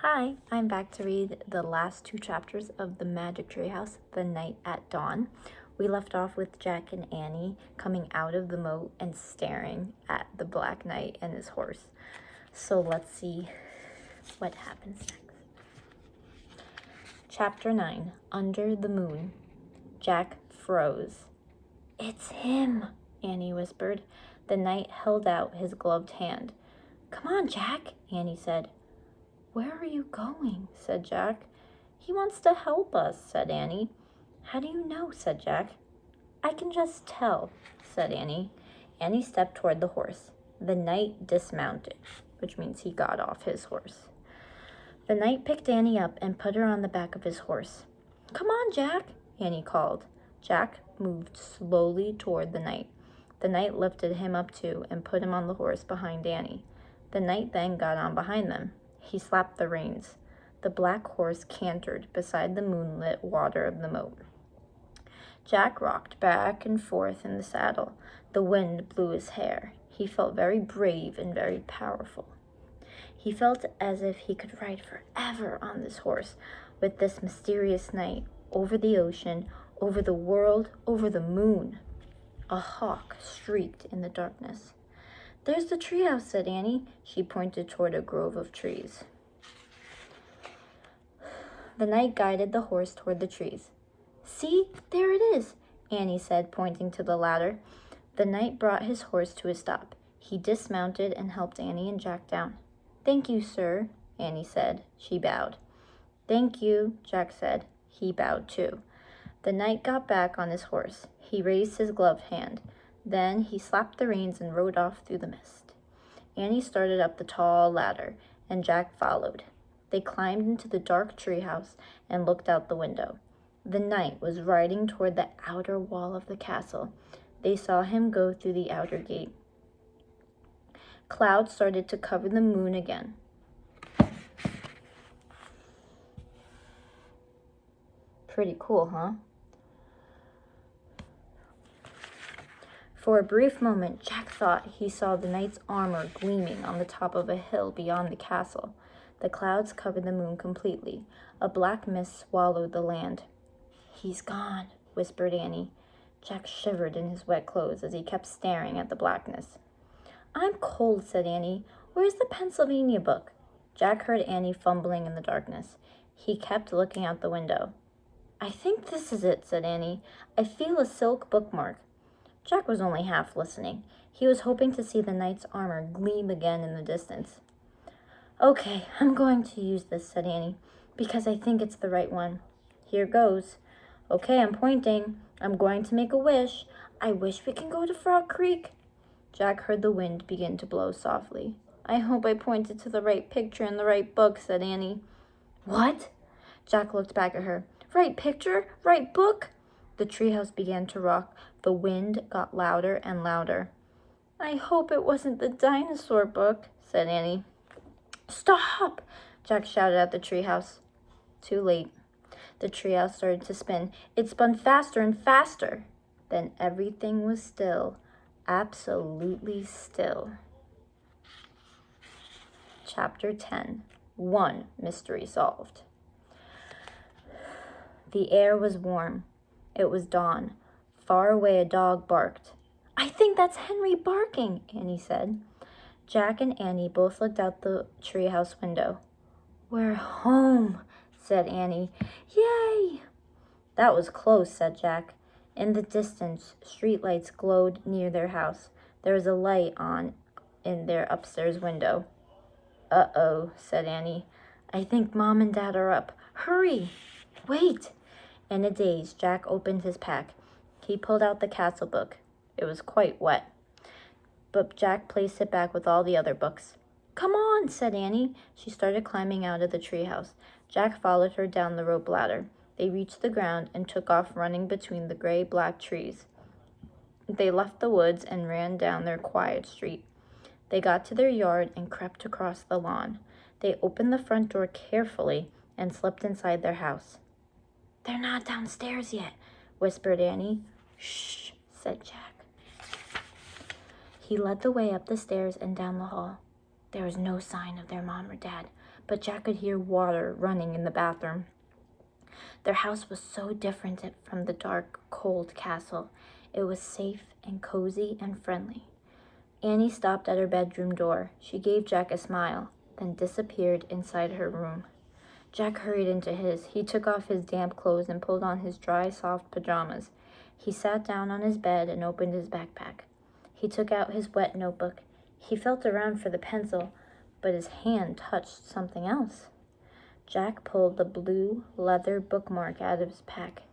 Hi, I'm back to read the last two chapters of The Magic Treehouse, The Night at Dawn. We left off with Jack and Annie coming out of the moat and staring at the Black Knight and his horse. So let's see what happens next. Chapter 9, Under the Moon. Jack froze. "It's him," Annie whispered. The knight held out his gloved hand. "Come on, Jack," Annie said. "Where are you going?" said Jack. "He wants to help us," said Annie. "How do you know?" said Jack. "I can just tell," said Annie. Annie stepped toward the horse. The knight dismounted, which means he got off his horse. The knight picked Annie up and put her on the back of his horse. "Come on, Jack," Annie called. Jack moved slowly toward the knight. The knight lifted him up too and put him on the horse behind Annie. The knight then got on behind them. He slapped the reins. The black horse cantered beside the moonlit water of the moat. Jack rocked back and forth in the saddle. The wind blew his hair. He felt very brave and very powerful. He felt as if he could ride forever on this horse with this mysterious knight, over the ocean, over the world, over the moon. A hawk streaked in the darkness. "There's the treehouse," said Annie. She pointed toward a grove of trees. The knight guided the horse toward the trees. "See, there it is," Annie said, pointing to the ladder. The knight brought his horse to a stop. He dismounted and helped Annie and Jack down. "Thank you, sir," Annie said. She bowed. "Thank you," Jack said. He bowed too. The knight got back on his horse. He raised his gloved hand. Then he slapped the reins and rode off through the mist. Annie started up the tall ladder, and Jack followed. They climbed into the dark treehouse and looked out the window. The knight was riding toward the outer wall of the castle. They saw him go through the outer gate. Clouds started to cover the moon again. Pretty cool, huh? For a brief moment, Jack thought he saw the knight's armor gleaming on the top of a hill beyond the castle. The clouds covered the moon completely. A black mist swallowed the land. "He's gone," whispered Annie. Jack shivered in his wet clothes as he kept staring at the blackness. "I'm cold," said Annie. "Where's the Pennsylvania book?" Jack heard Annie fumbling in the darkness. He kept looking out the window. "I think this is it," said Annie. "I feel a silk bookmark." Jack was only half listening. He was hoping to see the knight's armor gleam again in the distance. "Okay, I'm going to use this," said Annie, "because I think it's the right one. Here goes. Okay, I'm pointing. I'm going to make a wish. I wish we can go to Frog Creek." Jack heard the wind begin to blow softly. "I hope I pointed to the right picture in the right book," said Annie. "What?" Jack looked back at her. "Right picture? Right book?" The treehouse began to rock. The wind got louder and louder. "I hope it wasn't the dinosaur book," said Annie. "Stop!" Jack shouted at the treehouse. Too late. The treehouse started to spin. It spun faster and faster. Then everything was still, absolutely still. Chapter 10. One mystery solved. The air was warm. It was dawn. Far away a dog barked. "I think that's Henry barking," Annie said. Jack and Annie both looked out the treehouse window. "We're home," said Annie. "Yay!" "That was close," said Jack. In the distance, streetlights glowed near their house. There was a light on in their upstairs window. "Uh-oh," said Annie. "I think Mom and Dad are up. Hurry!" "Wait!" In a daze, Jack opened his pack. He pulled out the castle book. It was quite wet, but Jack placed it back with all the other books. "Come on," said Annie. She started climbing out of the treehouse. Jack followed her down the rope ladder. They reached the ground and took off running between the gray-black trees. They left the woods and ran down their quiet street. They got to their yard and crept across the lawn. They opened the front door carefully and slipped inside their house. "They're not downstairs yet," whispered Annie. "Shh," said Jack. He led the way up the stairs and down the hall. There was no sign of their mom or dad, but Jack could hear water running in the bathroom. Their house was so different from the dark, cold castle. It was safe and cozy and friendly. Annie stopped at her bedroom door. She gave Jack a smile, then disappeared inside her room. Jack hurried into his. He took off his damp clothes and pulled on his dry, soft pajamas. He sat down on his bed and opened his backpack. He took out his wet notebook. He felt around for the pencil, but his hand touched something else. Jack pulled the blue leather bookmark out of his pack.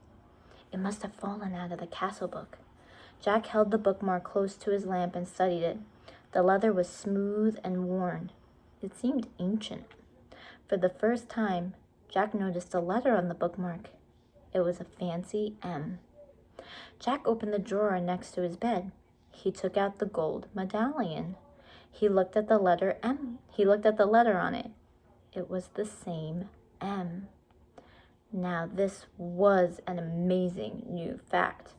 It must have fallen out of the castle book. Jack held the bookmark close to his lamp and studied it. The leather was smooth and worn. It seemed ancient. For the first time, Jack noticed a letter on the bookmark. It was a fancy M. Jack opened the drawer next to his bed. He took out the gold medallion. He looked at the letter M. He looked at the letter on it. It was the same M. Now this was an amazing new fact.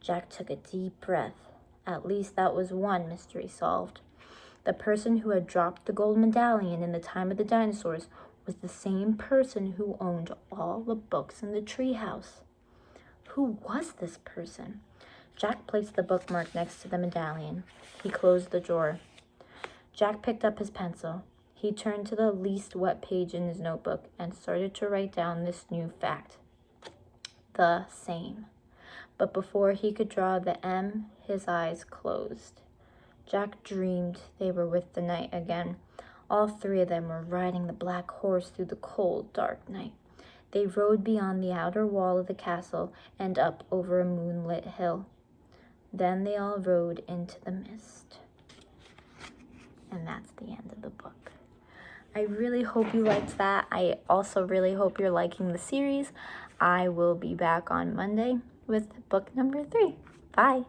Jack took a deep breath. At least that was one mystery solved. The person who had dropped the gold medallion in the time of the dinosaurs was the same person who owned all the books in the treehouse. Who was this person? Jack placed the bookmark next to the medallion. He closed the drawer. Jack picked up his pencil. He turned to the least wet page in his notebook and started to write down this new fact. The same. But before he could draw the M, his eyes closed. Jack dreamed they were with the night again. All three of them were riding the black horse through the cold, dark night. They rode beyond the outer wall of the castle and up over a moonlit hill. Then they all rode into the mist. And that's the end of the book. I really hope you liked that. I also really hope you're liking the series. I will be back on Monday with book number 3. Bye.